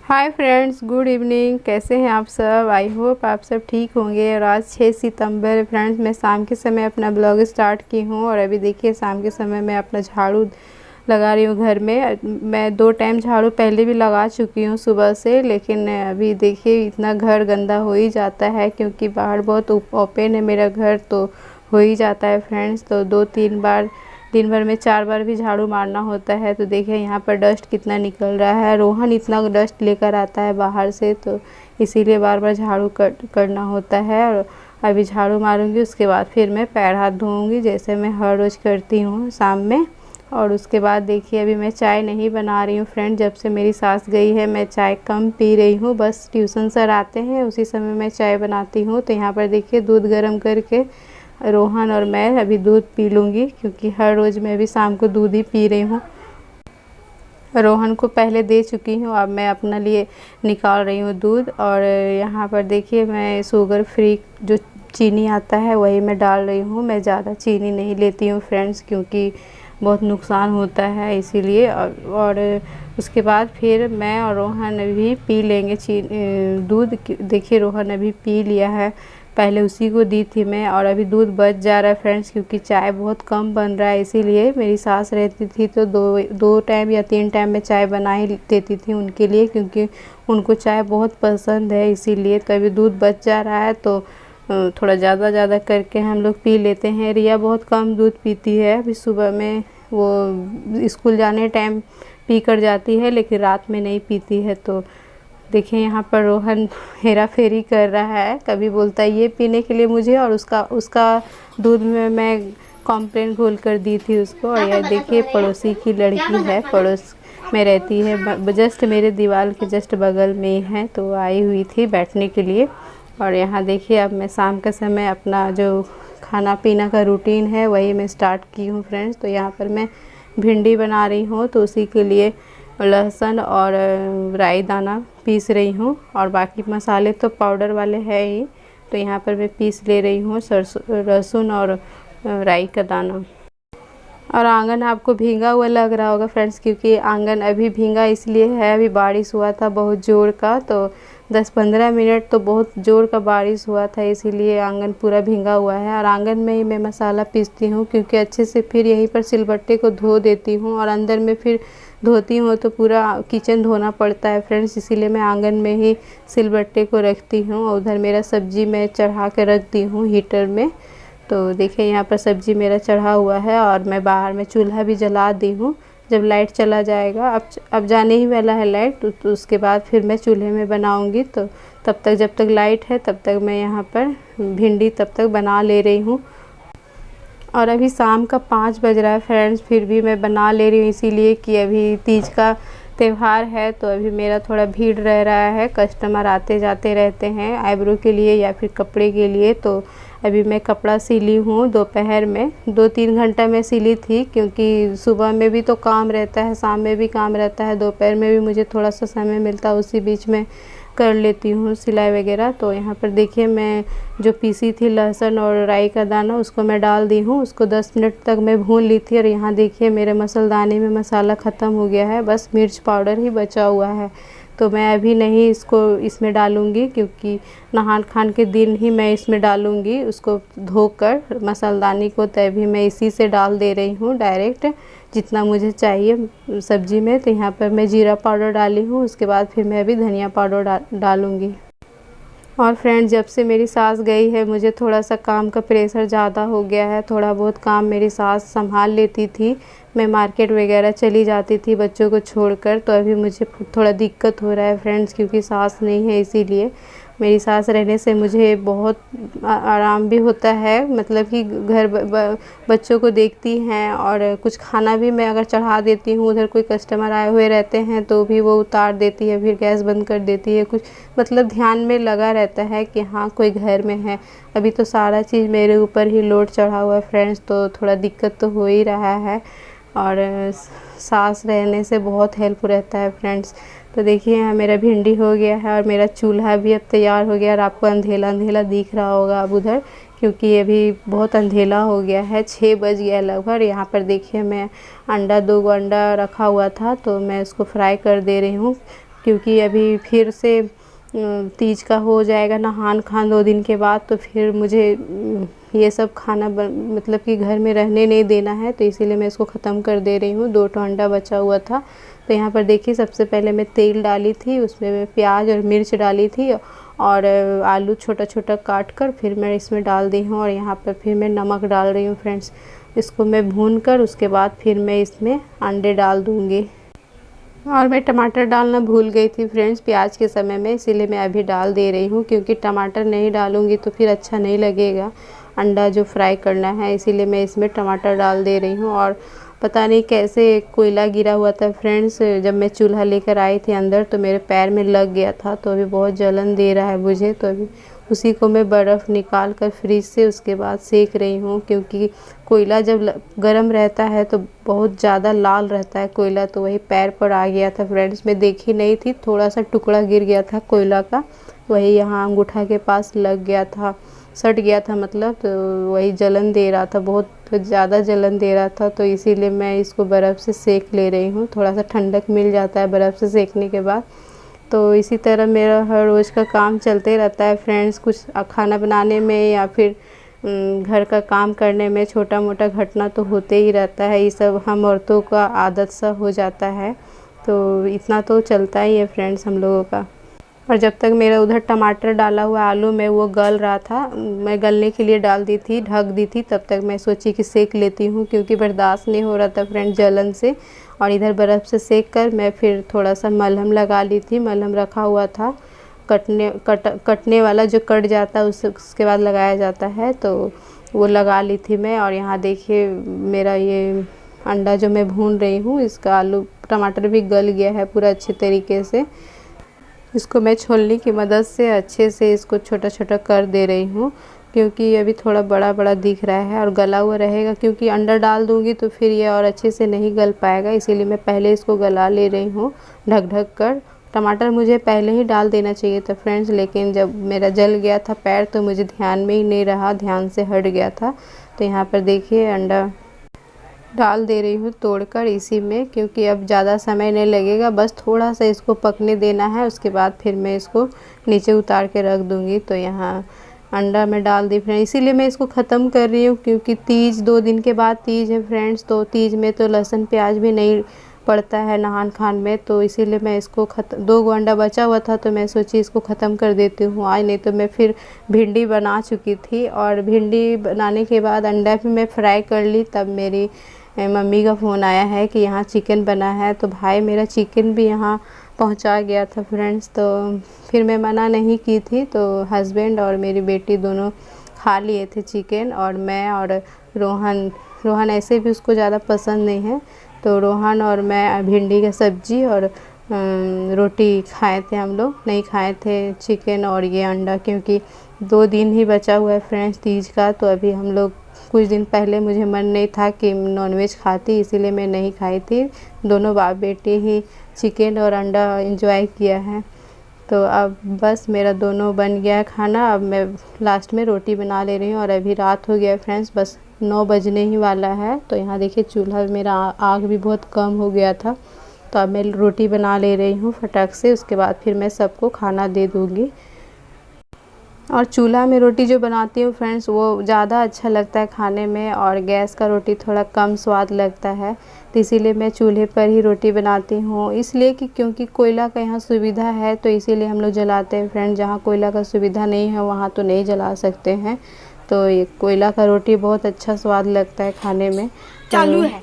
Hi friends, good evening. कैसे हैं आप सब? आई होप आप सब ठीक होंगे। और आज 6 सितंबर फ्रेंड्स, मैं शाम के समय अपना ब्लॉग स्टार्ट की हूँ। और अभी देखिए शाम के समय मैं अपना झाड़ू लगा रही हूँ घर में। मैं 2 टाइम झाड़ू पहले भी लगा चुकी हूँ सुबह से, लेकिन अभी देखिए इतना घर गंदा हो ही जाता है क्योंकि बाहर बहुत ओपन है मेरा घर, तो हो ही जाता है फ्रेंड्स। तो 2-3 बार दिन भर में 4 बार भी झाड़ू मारना होता है। तो देखिए यहाँ पर डस्ट कितना निकल रहा है। रोहन इतना डस्ट लेकर आता है बाहर से, तो इसीलिए बार बार झाड़ू करना होता है। और अभी झाड़ू मारूंगी, उसके बाद फिर मैं पैर हाथ धोऊंगी जैसे मैं हर रोज़ करती हूँ शाम में। और उसके बाद देखिए अभी मैं चाय नहीं बना रही हूँ फ्रेंड। जब से मेरी सास गई है मैं चाय कम पी रही हूँ, बस ट्यूशन सर आते हैं उसी समय मैं चाय बनाती हूँ। तो यहाँ पर देखिए दूध गर्म करके रोहन और मैं अभी दूध पी लूँगी, क्योंकि हर रोज़ मैं भी शाम को दूध ही पी रही हूँ। रोहन को पहले दे चुकी हूँ, अब मैं अपना लिए निकाल रही हूँ दूध। और यहाँ पर देखिए मैं शुगर फ्री जो चीनी आता है वही मैं डाल रही हूँ। मैं ज़्यादा चीनी नहीं लेती हूँ फ्रेंड्स, क्योंकि बहुत नुकसान होता है इसीलिए। और उसके बाद फिर मैं और रोहन अभी पी लेंगे दूध। देखिए रोहन अभी पी लिया है, पहले उसी को दी थी मैं। और अभी दूध बच जा रहा है फ्रेंड्स, क्योंकि चाय बहुत कम बन रहा है। इसीलिए मेरी सास रहती थी तो दो टाइम या 3 टाइम में चाय बना ही देती थी उनके लिए, क्योंकि उनको चाय बहुत पसंद है इसीलिए। तो अभी दूध बच जा रहा है तो थोड़ा ज़्यादा करके हम लोग पी लेते हैं। रिया बहुत कम दूध पीती है। अभी सुबह में वो स्कूल जाने टाइम पी कर जाती है, लेकिन रात में नहीं पीती है। तो देखिए यहाँ पर रोहन हेरा फेरी कर रहा है, कभी बोलता है ये पीने के लिए मुझे, और उसका दूध में मैं कॉम्प्लेन घोल कर दी थी उसको। और यह देखिए पड़ोसी की लड़की है, पड़ोस में रहती है, जस्ट मेरे दीवार के जस्ट बगल में ही है, तो आई हुई थी बैठने के लिए। और यहाँ देखिए अब मैं शाम का समय अपना जो खाना पीना का रूटीन है वही मैं स्टार्ट की हूँ फ्रेंड्स। तो यहाँ पर मैं भिंडी बना रही हूँ, तो उसी के लिए लहसुन और राई दाना पीस रही हूँ। और बाकी मसाले तो पाउडर वाले हैं ही, तो यहाँ पर मैं पीस ले रही हूँ सरसों, लहसुन और राई का दाना। और आंगन आपको भींगा हुआ लग रहा होगा फ्रेंड्स, क्योंकि आंगन अभी भींगा इसलिए है, अभी बारिश हुआ था बहुत ज़ोर का। तो 10-15 मिनट तो बहुत ज़ोर का बारिश हुआ था, इसीलिए आंगन पूरा भींगा हुआ है। और आंगन में ही मैं मसाला पीसती हूँ, क्योंकि अच्छे से फिर यहीं पर सिलबट्टे को धो देती हूँ। और अंदर में फिर धोती हूँ तो पूरा किचन धोना पड़ता है फ्रेंड्स, इसीलिए मैं आंगन में ही सिलबट्टे को रखती हूँ। और उधर मेरा सब्जी मैं चढ़ा के रख दी हूँ हीटर में। तो देखिए यहाँ पर सब्जी मेरा चढ़ा हुआ है, और मैं बाहर में चूल्हा भी जला दी हूँ। जब लाइट चला जाएगा, अब जाने ही वाला है लाइट, तो उसके बाद फिर मैं चूल्हे में बनाऊँगी। तो तब तक जब तक लाइट है तब तक मैं यहाँ पर भिंडी तब तक बना ले रही हूँ। और अभी शाम का 5 बज रहा है फ्रेंड्स, फिर भी मैं बना ले रही हूँ, इसीलिए कि अभी तीज का त्यौहार है। तो अभी मेरा थोड़ा भीड़ रह रहा है, कस्टमर आते जाते रहते हैं आईब्रो के लिए या फिर कपड़े के लिए। तो अभी मैं कपड़ा सिली हूँ दोपहर में, 2-3 घंटा में सिली थी, क्योंकि सुबह में भी तो काम रहता है, शाम में भी काम रहता है, दोपहर में भी मुझे थोड़ा सा समय मिलता है, उसी बीच में कर लेती हूँ सिलाई वगैरह। तो यहाँ पर देखिए मैं जो पीसी थी लहसुन और राई का दाना उसको मैं डाल दी हूँ, उसको 10 मिनट तक मैं भून ली थी। और यहाँ देखिए मेरे मसालदानी में मसाला ख़त्म हो गया है, बस मिर्च पाउडर ही बचा हुआ है। तो मैं अभी नहीं इसको इसमें डालूँगी, क्योंकि नहान खान के दिन ही मैं इसमें डालूँगी उसको धोकर मसालदानी को। तभी मैं इसी से डाल दे रही हूँ डायरेक्ट जितना मुझे चाहिए सब्ज़ी में। तो यहाँ पर मैं जीरा पाउडर डाली हूँ, उसके बाद फिर मैं अभी धनिया पाउडर डालूँगी। और फ्रेंड्स जब से मेरी सास गई है मुझे थोड़ा सा काम का प्रेशर ज़्यादा हो गया है। थोड़ा बहुत काम मेरी सास संभाल लेती थी, मैं मार्केट वगैरह चली जाती थी बच्चों को छोड़कर। तो अभी मुझे थोड़ा दिक्कत हो रहा है फ्रेंड्स, क्योंकि सास नहीं है, इसीलिए मेरी सास रहने से मुझे बहुत आराम भी होता है। मतलब कि घर बच्चों को देखती हैं, और कुछ खाना भी मैं अगर चढ़ा देती हूँ, उधर कोई कस्टमर आए हुए रहते हैं तो भी वो उतार देती है, फिर गैस बंद कर देती है। कुछ मतलब ध्यान में लगा रहता है कि हाँ कोई घर में है। अभी तो सारा चीज़ मेरे ऊपर ही लोड चढ़ा हुआ है फ्रेंड्स, तो थोड़ा दिक्कत तो हो ही रहा है। और सास रहने से बहुत हेल्प रहता है फ्रेंड्स। तो देखिए यहाँ मेरा भिंडी हो गया है, और मेरा चूल्हा भी अब तैयार हो गया। और आपको अंधेला अंधेला दिख रहा होगा अब उधर, क्योंकि अभी बहुत अंधेला हो गया है, 6 बज गया लगभग। यहाँ पर देखिए मैं 2 अंडा रखा हुआ था, तो मैं उसको फ्राई कर दे रही हूँ, क्योंकि अभी फिर से तीज का हो जाएगा नहान खान 2 दिन के बाद, तो फिर मुझे ये सब खाना मतलब कि घर में रहने नहीं देना है, तो इसीलिए मैं इसको ख़त्म कर दे रही हूँ। 2 अंडा बचा हुआ था। तो यहाँ पर देखिए सबसे पहले मैं तेल डाली थी, उसमें मैं प्याज और मिर्च डाली थी और आलू छोटा छोटा काट कर फिर मैं इसमें डाल दी हूँ। और यहाँ पर फिर मैं नमक डाल रही हूँ फ्रेंड्स। इसको मैं भून कर उसके बाद फिर मैं इसमें अंडे डाल दूँगी। और मैं टमाटर डालना भूल गई थी फ्रेंड्स प्याज के समय में, इसीलिए मैं अभी डाल दे रही हूँ, क्योंकि टमाटर नहीं डालूँगी तो फिर अच्छा नहीं लगेगा अंडा जो फ्राई करना है, इसीलिए मैं इसमें टमाटर डाल दे रही हूँ। और पता नहीं कैसे कोयला गिरा हुआ था फ्रेंड्स, जब मैं चूल्हा लेकर आई थी अंदर तो मेरे पैर में लग गया था, तो अभी बहुत जलन दे रहा है मुझे। तो अभी उसी को मैं बर्फ़ निकाल कर फ्रिज से उसके बाद सेक रही हूँ, क्योंकि कोयला जब गर्म रहता है तो बहुत ज़्यादा लाल रहता है कोयला, तो वही पैर पर आ गया था फ्रेंड्स। मैं देखी नहीं थी, थोड़ा सा टुकड़ा गिर गया था कोयला का, वही यहाँ अंगूठा के पास लग गया था, सट गया था मतलब, तो वही जलन दे रहा था, बहुत ज़्यादा जलन दे रहा था। तो इसीलिए मैं इसको बर्फ़ से सेक ले रही हूँ, थोड़ा सा ठंडक मिल जाता है बर्फ़ से सेकने के बाद। तो इसी तरह मेरा हर रोज़ का काम चलते रहता है फ्रेंड्स, कुछ खाना बनाने में या फिर घर का काम करने में छोटा मोटा घटना तो होते ही रहता है। ये सब हम औरतों का आदत सा हो जाता है, तो इतना तो चलता ही है फ्रेंड्स हम लोगों का। और जब तक मेरा उधर टमाटर डाला हुआ आलू में वो गल रहा था, मैं गलने के लिए डाल दी थी, ढक दी थी, तब तक मैं सोची कि सेक लेती हूँ, क्योंकि बर्दाश्त नहीं हो रहा था फ्रेंड जलन से। और इधर बर्फ़ से सेक कर मैं फिर थोड़ा सा मलहम लगा ली थी, मलहम रखा हुआ था कटने वाला, जो कट जाता है उसके बाद लगाया जाता है, तो वो लगा ली थी मैं। और यहाँ देखिए मेरा ये अंडा जो मैं भून रही हूँ, इसका आलू टमाटर भी गल गया है पूरा अच्छे तरीके से। इसको मैं छोलनी की मदद से अच्छे से इसको छोटा छोटा कर दे रही हूँ, क्योंकि अभी थोड़ा बड़ा बड़ा दिख रहा है और गला हुआ रहेगा, क्योंकि अंडा डाल दूँगी तो फिर ये और अच्छे से नहीं गल पाएगा, इसीलिए मैं पहले इसको गला ले रही हूँ ढक ढक कर। टमाटर मुझे पहले ही डाल देना चाहिए था फ्रेंड्स, लेकिन जब मेरा जल गया था पैर तो मुझे ध्यान में ही नहीं रहा, ध्यान से हट गया था। तो यहाँ पर देखिए अंडा डाल दे रही हूँ तोड़कर इसी में, क्योंकि अब ज़्यादा समय नहीं लगेगा, बस थोड़ा सा इसको पकने देना है, उसके बाद फिर मैं इसको नीचे उतार के रख दूँगी। तो यहाँ अंडा मैं डाल दी फ्रेंड, इसीलिए मैं इसको ख़त्म कर रही हूँ, क्योंकि तीज 2 दिन के बाद तीज है फ्रेंड्स, तो तीज में तो लहसुन प्याज भी नहीं पड़ता है नहान खान में, तो इसीलिए मैं इसको 2 अंडा बचा हुआ था, तो मैं सोची इसको ख़त्म कर देती हूँ आज, नहीं तो मैं फिर भिंडी बना चुकी थी। और भिंडी बनाने के बाद अंडा भी मैं फ्राई कर ली, तब मेरी मम्मी का फ़ोन आया है कि यहाँ चिकन बना है, तो भाई मेरा चिकन भी यहाँ पहुँचा गया था फ्रेंड्स। तो फिर मैं मना नहीं की थी, तो हस्बैंड और मेरी बेटी दोनों खा लिए थे चिकन, और मैं और रोहन ऐसे भी उसको ज़्यादा पसंद नहीं है, तो रोहन और मैं भिंडी का सब्ज़ी और रोटी खाए थे, हम लोग नहीं खाए थे चिकन और ये अंडा, क्योंकि 2 दिन ही बचा हुआ है फ्रेंड्स तीज का। तो अभी हम लोग कुछ दिन पहले मुझे मन नहीं था कि नॉनवेज खाती, इसीलिए मैं नहीं खाई थी। दोनों बाप बेटे ही चिकन और अंडा एंजॉय किया है। तो अब बस मेरा दोनों बन गया है खाना, अब मैं लास्ट में रोटी बना ले रही हूँ। और अभी रात हो गया है फ्रेंड्स, बस 9 बजने ही वाला है। तो यहाँ देखिए चूल्हा मेरा आग भी बहुत कम हो गया था, तो अब मैं रोटी बना ले रही हूँ फटाक से, उसके बाद फिर मैं सबको खाना दे दूँगी। और चूल्हा में रोटी जो बनाती हूँ फ्रेंड्स वो ज़्यादा अच्छा लगता है खाने में, और गैस का रोटी थोड़ा कम स्वाद लगता है, तो इसीलिए मैं चूल्हे पर ही रोटी बनाती हूँ। इसलिए कि क्योंकि कोयला का यहाँ सुविधा है, तो इसीलिए हम लोग जलाते हैं फ्रेंड। जहाँ कोयला का सुविधा नहीं है वहाँ तो नहीं जला सकते हैं, तो ये कोयला का रोटी बहुत अच्छा स्वाद लगता है खाने में। चालू है।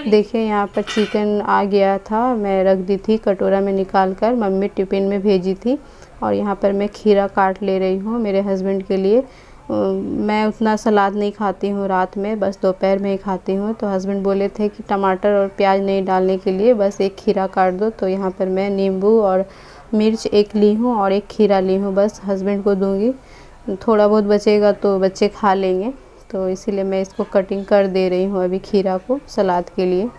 देखिए यहाँ पर चिकन आ गया था, मैं रख दी थी कटोरा में निकाल कर, मम्मी टिफ़िन में भेजी थी। और यहाँ पर मैं खीरा काट ले रही हूँ मेरे हस्बैंड के लिए। मैं उतना सलाद नहीं खाती हूँ रात में, बस दोपहर में ही खाती हूँ। तो हस्बैंड बोले थे कि टमाटर और प्याज नहीं डालने के लिए बस एक खीरा काट दो, तो यहाँ पर मैं नींबू और मिर्च एक ली हूँ और एक खीरा ली हूँ, बस हस्बैंड को दूँगी। थोड़ा बहुत बचेगा तो बच्चे खा लेंगे, तो इसीलिए मैं इसको कटिंग कर दे रही हूँ अभी खीरा को सलाद के लिए।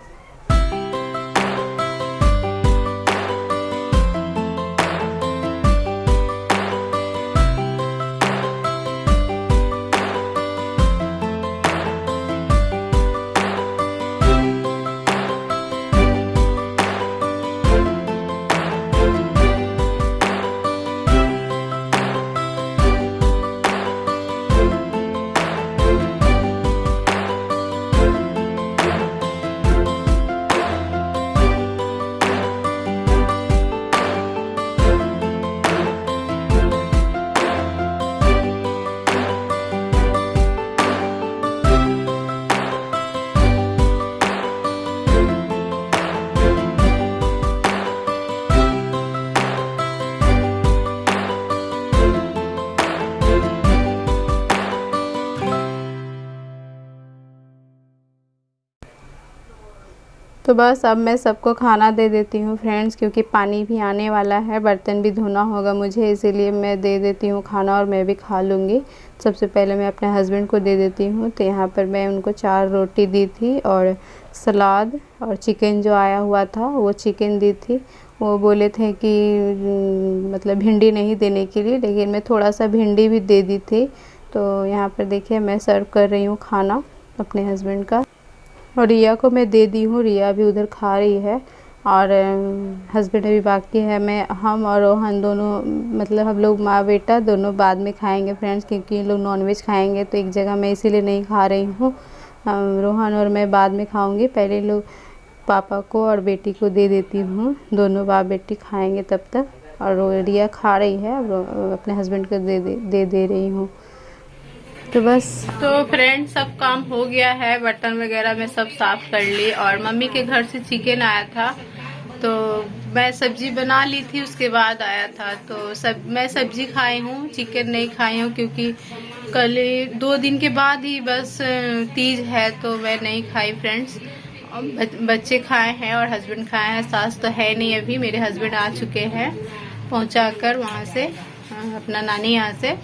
तो बस अब मैं सबको खाना दे देती हूँ फ्रेंड्स, क्योंकि पानी भी आने वाला है, बर्तन भी धोना होगा मुझे, इसीलिए मैं दे देती हूँ खाना और मैं भी खा लूँगी। सबसे पहले मैं अपने हस्बैंड को दे देती हूँ। तो यहाँ पर मैं उनको 4 रोटी दी थी और सलाद और चिकन जो आया हुआ था वो चिकन दी थी। वो बोले थे कि मतलब भिंडी नहीं देने के लिए, लेकिन मैं थोड़ा सा भिंडी भी दे दी थी। तो यहाँ पर देखिए मैं सर्व कर रही हूँ खाना अपने हस्बैंड का, और रिया को मैं दे दी हूँ। रिया भी उधर खा रही है और हस्बैंड अभी बाकी है। हम और रोहन दोनों, मतलब हम लोग माँ बेटा दोनों बाद में खाएंगे फ्रेंड्स, क्योंकि ये लोग नॉनवेज खाएंगे तो एक जगह मैं इसीलिए नहीं खा रही हूँ। रोहन और मैं बाद में खाऊंगी, पहले लोग पापा को और बेटी को दे देती हूँ, दोनों बाप बेटी खाएंगे तब तक। और रिया खा रही है, अपने हस्बैंड को दे रही हूँ। तो बस, तो फ्रेंड सब काम हो गया है, बर्तन वगैरह मैं सब साफ कर ली। और मम्मी के घर से चिकन आया था तो मैं सब्जी बना ली थी, उसके बाद आया था। तो मैं सब्जी खाई हूँ, चिकन नहीं खाई हूँ, क्योंकि कल 2 दिन के बाद ही बस तीज है तो मैं नहीं खाई फ्रेंड्स। बच्चे खाए हैं और हस्बैंड खाए हैं, सास तो है नहीं अभी, मेरे हस्बैंड आ चुके हैं पहुँचाकर वहाँ से, अपना नानी यहाँ से।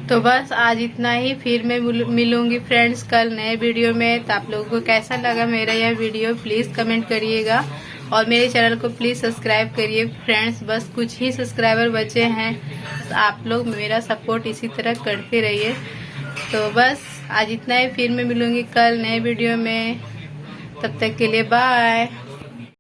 तो बस आज इतना ही, फिर मैं मिलूंगी फ्रेंड्स कल नए वीडियो में। तो आप लोगों को कैसा लगा मेरा यह वीडियो प्लीज़ कमेंट करिएगा, और मेरे चैनल को प्लीज़ सब्सक्राइब करिए फ्रेंड्स। बस कुछ ही सब्सक्राइबर बचे हैं, तो आप लोग मेरा सपोर्ट इसी तरह करते रहिए। तो बस आज इतना ही, फिर मैं मिलूंगी कल नए वीडियो में। तब तक के लिए बाय।